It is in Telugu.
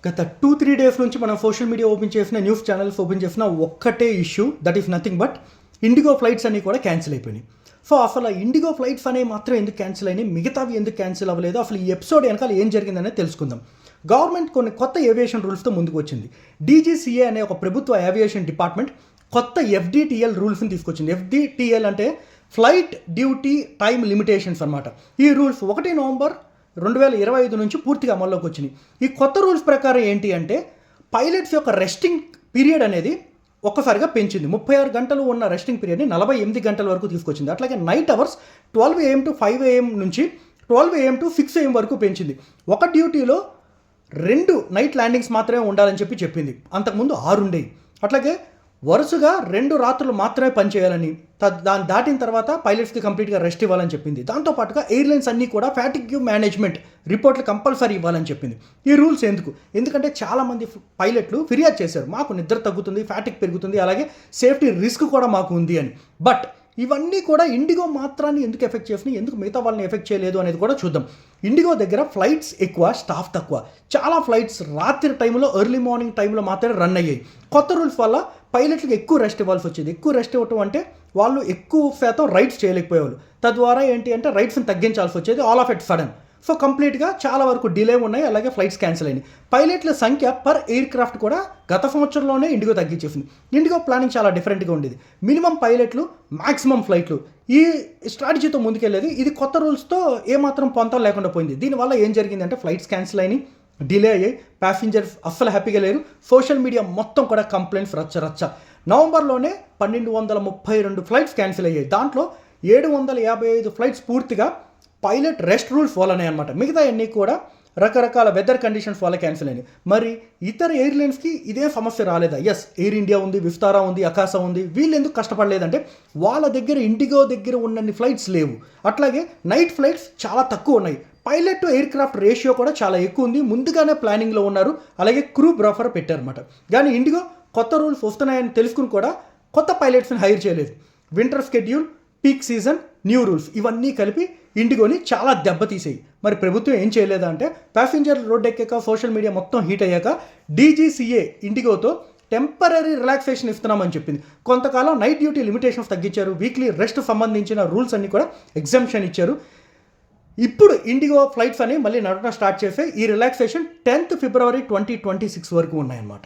గత 2-3 డేస్ నుంచి మనం సోషల్ మీడియా ఓపెన్ చేసిన న్యూస్ ఛానల్స్ ఓపెన్ చేసిన ఒక్కటే issue, that is nothing but IndiGo flights అన్నీ కూడా క్యాన్సిల్ అయిపోయినాయి. సో అసలు ఇండిగో ఫ్లైట్స్ అనేవి మాత్రం ఎందుకు క్యాన్సిల్ అయినాయి, మిగతావి ఎందుకు క్యాన్సిల్ అవ్వలేదు, అసలు ఈ ఎపిసోడ్ వెనకాల ఏం జరిగిందనేది తెలుసుకుందాం. గవర్నమెంట్ కొన్ని కొత్త ఏవియేషన్ రూల్స్తో ముందుకు వచ్చింది. DGCA అనే ఒక ప్రభుత్వ ఏవియేషన్ డిపార్ట్మెంట్ కొత్త FDTL రూల్స్ని తీసుకొచ్చింది. FDTL అంటే ఫ్లైట్ డ్యూటీ టైమ్ లిమిటేషన్స్ అనమాట. ఈ రూల్స్ 1 నవంబర్ 2025 నుంచి పూర్తిగా అమల్లోకి వచ్చినాయి. ఈ కొత్త రూల్స్ ప్రకారం ఏంటి అంటే పైలట్స్ యొక్క రెస్టింగ్ పీరియడ్ అనేది ఒక్కసారిగా పెంచింది. 36 గంటలు ఉన్న రెస్టింగ్ పీరియడ్ని 48 గంటల వరకు తీసుకొచ్చింది. అట్లాగే night hours 12 AM to 5 AM నుంచి 12 AM to 6 AM వరకు పెంచింది. ఒక డ్యూటీలో 2 నైట్ ల్యాండింగ్స్ మాత్రమే ఉండాలని చెప్పింది. అంతకుముందు 6 ఉండేవి. అట్లాగే వరుసగా 2 రాత్రులు మాత్రమే పనిచేయాలని, దాన్ని దాటిన తర్వాత పైలట్స్కి కంప్లీట్గా రెస్ట్ ఇవ్వాలని చెప్పింది. దాంతోపాటుగా ఎయిర్లైన్స్ అన్నీ కూడా ఫ్యాటిగ్యూ మేనేజ్మెంట్ రిపోర్ట్లు కంపల్సరీ ఇవ్వాలని చెప్పింది. ఈ రూల్స్ ఎందుకంటే చాలామంది పైలట్లు ఫిర్యాదు చేశారు, మాకు నిద్ర తగ్గుతుంది, ఫ్యాటిక్ పెరుగుతుంది, అలాగే సేఫ్టీ రిస్క్ కూడా మాకు ఉంది అని. బట్ ఇవన్నీ కూడా ఇండిగో మాత్రాన్ని ఎందుకు ఎఫెక్ట్ చేసినాయి, ఎందుకు మిగతా వాళ్ళని ఎఫెక్ట్ చేయలేదు అనేది కూడా చూద్దాం. ఇండిగో దగ్గర ఫ్లైట్స్ ఎక్కువ, స్టాఫ్ తక్కువ. చాలా ఫ్లైట్స్ రాత్రి టైంలో, ఎర్లీ మార్నింగ్ టైంలో మాత్రమే రన్ అయ్యాయి. కొత్త రూల్స్ వల్ల పైలట్లకు ఎక్కువ రెస్ట్ ఇవ్వాల్సి వచ్చేది. ఎక్కువ రెస్ట్ ఇవ్వటం అంటే వాళ్ళు ఎక్కువ శాతం రైడ్స్ చేయలేకపోయేవాళ్ళు. తద్వారా ఏంటి అంటే రైడ్స్ని తగ్గించాల్సి వచ్చేది all of at sudden. So కంప్లీట్గా చాలా వరకు డిలే ఉన్నాయి, అలాగే ఫ్లైట్స్ క్యాన్సిల్ అయినాయి. పైలట్ల సంఖ్య పర్ ఎయిర్ క్రాఫ్ట్ కూడా గత సంవత్సరంలోనే ఇండిగో తగ్గించేసింది. ఇండిగో ప్లానింగ్ చాలా డిఫరెంట్గా ఉండేది. మినిమం పైలట్లు, మ్యాక్సిమం ఫ్లైట్లు, ఈ స్ట్రాటజీతో ముందుకెళ్ళేది. ఇది కొత్త రూల్స్తో ఏమాత్రం పొంతం లేకుండా పోయింది. దీనివల్ల ఏం జరిగిందంటే ఫ్లైట్స్ క్యాన్సిల్ అయినాయి, డిలే అయ్యాయి, ప్యాసింజర్స్ అస్సలు హ్యాపీగా లేరు. సోషల్ మీడియా మొత్తం కూడా కంప్లైంట్స్ రచ్చ. నవంబర్లోనే 1232 ఫ్లైట్స్ క్యాన్సిల్ అయ్యాయి. దాంట్లో 755 ఫ్లైట్స్ పూర్తిగా పైలట్ రెస్ట్ రూల్స్ వల్లనే అనమాట. మిగతా అన్నీ కూడా రకరకాల వెదర్ కండిషన్స్ వల్ల క్యాన్సిల్ అయినాయి. మరి ఇతర ఎయిర్లైన్స్కి ఇదే సమస్య రాలేదా? ఎస్, ఎయిర్ ఇండియా ఉంది, విస్తారా ఉంది, అకాసా ఉంది. వీళ్ళు ఎందుకు కష్టపడలేదంటే వాళ్ళ దగ్గర ఇండిగో దగ్గర ఉన్నన్ని ఫ్లైట్స్ లేవు. అట్లాగే నైట్ ఫ్లైట్స్ చాలా తక్కువ ఉన్నాయి. Pilot to air craft ratio కూడా చాలా ఎక్కువ ఉంది. ముందుగానే ప్లానింగ్లో ఉన్నారు, అలాగే క్రూ బ్రఫర్ పెట్టారన్నమాట. కానీ ఇండిగో కొత్త రూల్స్ వస్తున్నాయని తెలుసుకుని కూడా కొత్త పైలట్స్ని హైర్ చేయలేదు. Winter schedule, peak season, new rules ఇవన్నీ కలిపి ఇండిగోని చాలా దెబ్బతీసాయి. మరి ప్రభుత్వం ఏం చేయలేదా అంటే ప్యాసింజర్లు రోడ్ ఎక్కాక, సోషల్ మీడియా మొత్తం హీట్ అయ్యాక DGCA ఇండిగోతో టెంపరీ రిలాక్సేషన్ ఇస్తున్నామని చెప్పింది. కొంతకాలం నైట్ డ్యూటీ లిమిటేషన్స్ తగ్గించారు, వీక్లీ రెస్ట్ సంబంధించిన రూల్స్ అన్నీ కూడా ఎగ్జామ్షన్ ఇచ్చారు. ఇప్పుడు ఇండిగో ఫ్లైట్స్ అని మళ్ళీ నడవడం స్టార్ట్ చేస్తే ఈ రిలాక్సేషన్ 10th February 2026 వరకు ఉన్నాయన్నమాట.